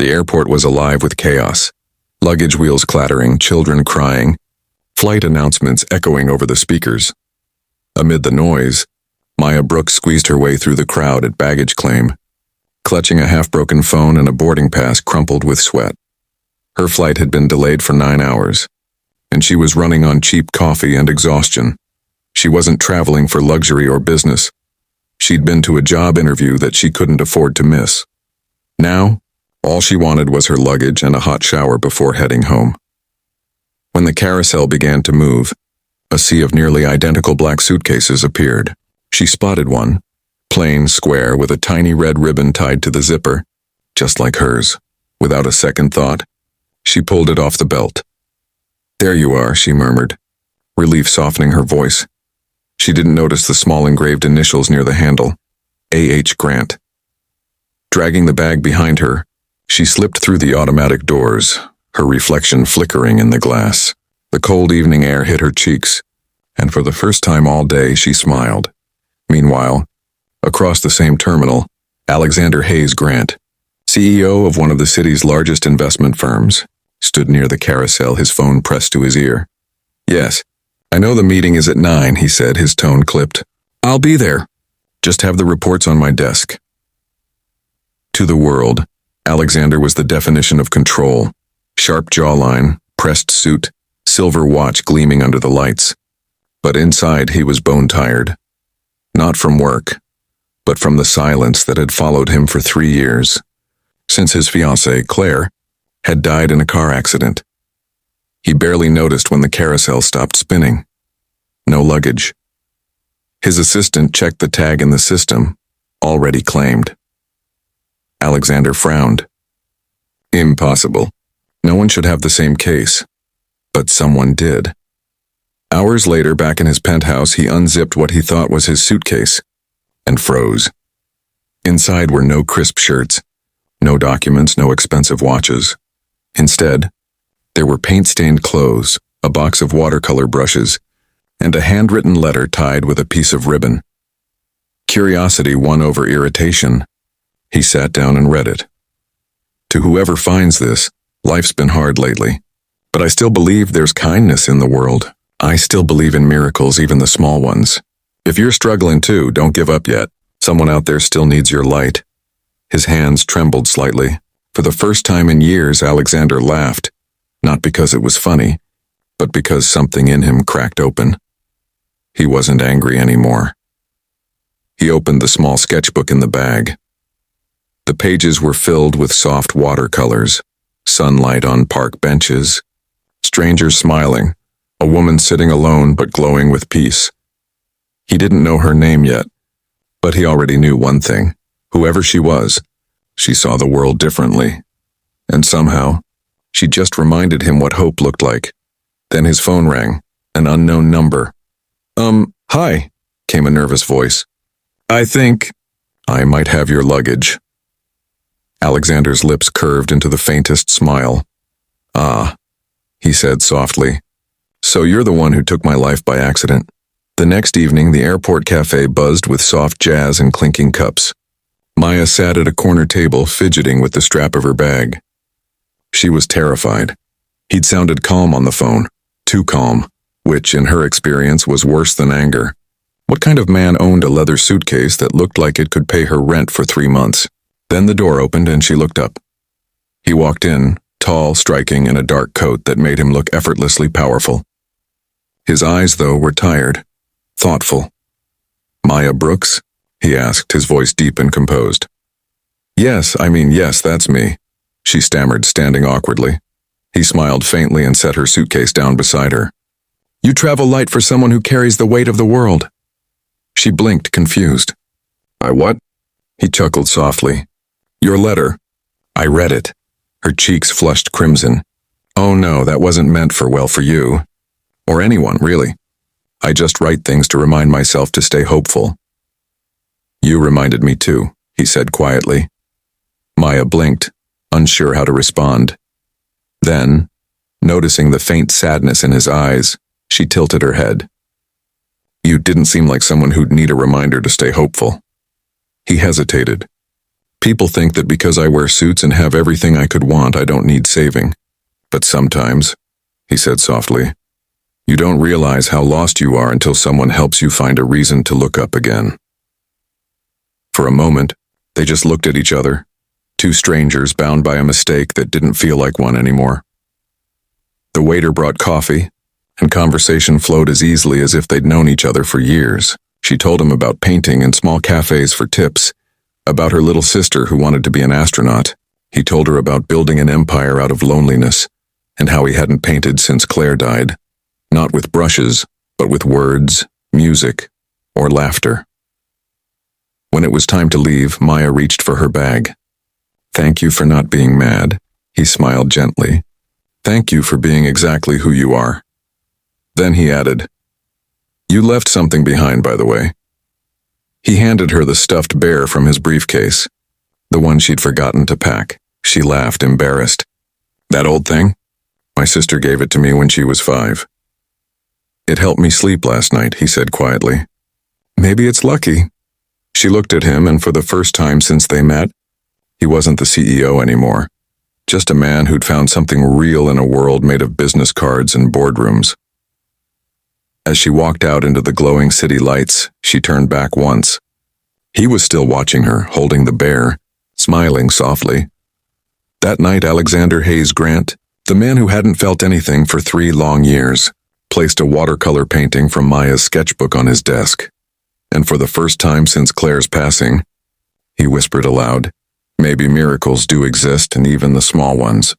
The airport was alive with chaos. Luggage wheels clattering, children crying, flight announcements echoing over the speakers. Amid the noise, Maya Brooks squeezed her way through the crowd at baggage claim, clutching a half-broken phone and a boarding pass crumpled with sweat. Her flight had been delayed for 9 hours, and she was running on cheap coffee and exhaustion. She wasn't traveling for luxury or business. She'd been to a job interview that she couldn't afford to miss. Now, all she wanted was her luggage and a hot shower before heading home. When the carousel began to move, a sea of nearly identical black suitcases appeared. She spotted one, plain, square, with a tiny red ribbon tied to the zipper, just like hers. Without a second thought, she pulled it off the belt. "There you are," she murmured, relief softening her voice. She didn't notice the small engraved initials near the handle, A.H. Grant. Dragging the bag behind her, she slipped through the automatic doors, her reflection flickering in the glass. The cold evening air hit her cheeks, and for the first time all day she smiled. Meanwhile, across the same terminal, Alexander Hayes Grant, CEO of one of the city's largest investment firms, stood near the carousel, his phone pressed to his ear. "Yes, I know the meeting is at 9, he said, his tone clipped. "I'll be there. Just have the reports on my desk." To the world, Alexander was the definition of control. Sharp jawline, pressed suit, silver watch gleaming under the lights. But inside he was bone-tired. Not from work, but from the silence that had followed him for 3 years, since his fiancée, Claire, had died in a car accident. He barely noticed when the carousel stopped spinning. No luggage. His assistant checked the tag in the system, already claimed. Alexander frowned. Impossible. No one should have the same case. But someone did. Hours later, back in his penthouse, he unzipped what he thought was his suitcase and froze. Inside were no crisp shirts, no documents, no expensive watches. Instead, there were paint-stained clothes, a box of watercolor brushes, and a handwritten letter tied with a piece of ribbon. Curiosity won over irritation. He sat down and read it. "To whoever finds this, life's been hard lately, but I still believe there's kindness in the world. I still believe in miracles, even the small ones. If you're struggling too, don't give up yet. Someone out there still needs your light." His hands trembled slightly. For the first time in years, Alexander laughed, not because it was funny, but because something in him cracked open. He wasn't angry anymore. He opened the small sketchbook in the bag. The pages were filled with soft watercolors, sunlight on park benches, strangers smiling, a woman sitting alone but glowing with peace. He didn't know her name yet, but he already knew one thing. Whoever she was, she saw the world differently. And somehow, she just reminded him what hope looked like. Then his phone rang, an unknown number. Hi," came a nervous voice. "I think I might have your luggage." Alexander's lips curved into the faintest smile. "Ah," he said softly. "So you're the one who took my life by accident." The next evening, the airport cafe buzzed with soft jazz and clinking cups. Maya sat at a corner table, fidgeting with the strap of her bag. She was terrified. He'd sounded calm on the phone, too calm, which, in her experience, was worse than anger. What kind of man owned a leather suitcase that looked like it could pay her rent for 3 months? Then the door opened and she looked up. He walked in, tall, striking, in a dark coat that made him look effortlessly powerful. His eyes, though, were tired, thoughtful. "Maya Brooks?" he asked, his voice deep and composed. Yes, that's me," she stammered, standing awkwardly. He smiled faintly and set her suitcase down beside her. "You travel light for someone who carries the weight of the world." She blinked, confused. "I what?" He chuckled softly. "Your letter. I read it." Her cheeks flushed crimson. "Oh no, that wasn't meant for you. Or anyone, really. I just write things to remind myself to stay hopeful." "You reminded me too," he said quietly. Maya blinked, unsure how to respond. Then, noticing the faint sadness in his eyes, she tilted her head. "You didn't seem like someone who'd need a reminder to stay hopeful." He hesitated. People think that because I wear suits and have everything I could want, I don't need saving. But sometimes, he said softly, you don't realize how lost you are until someone helps you find a reason to look up again. For a moment, they just looked at each other, two strangers bound by a mistake that didn't feel like one anymore. The waiter brought coffee, and conversation flowed as easily as if they'd known each other for years. She told him about painting in small cafes for tips, about her little sister who wanted to be an astronaut. He told her about building an empire out of loneliness, and how he hadn't painted since Claire died, not with brushes, but with words, music, or laughter. When it was time to leave, Maya reached for her bag. Thank you for not being mad, he smiled gently. Thank you for being exactly who you are. Then he added, you left something behind, by the way. He handed her the stuffed bear from his briefcase, the one she'd forgotten to pack. She laughed, embarrassed. That old thing? My sister gave it to me when she was 5. It helped me sleep last night, he said quietly. Maybe it's lucky. She looked at him, and for the first time since they met, he wasn't the CEO anymore, just a man who'd found something real in a world made of business cards and boardrooms. As she walked out into the glowing city lights, she turned back once. He was still watching her, holding the bear, smiling softly. That night, Alexander Hayes Grant, the man who hadn't felt anything for 3 long years, placed a watercolor painting from Maya's sketchbook on his desk. And for the first time since Claire's passing, he whispered aloud, maybe miracles do exist, and even the small ones.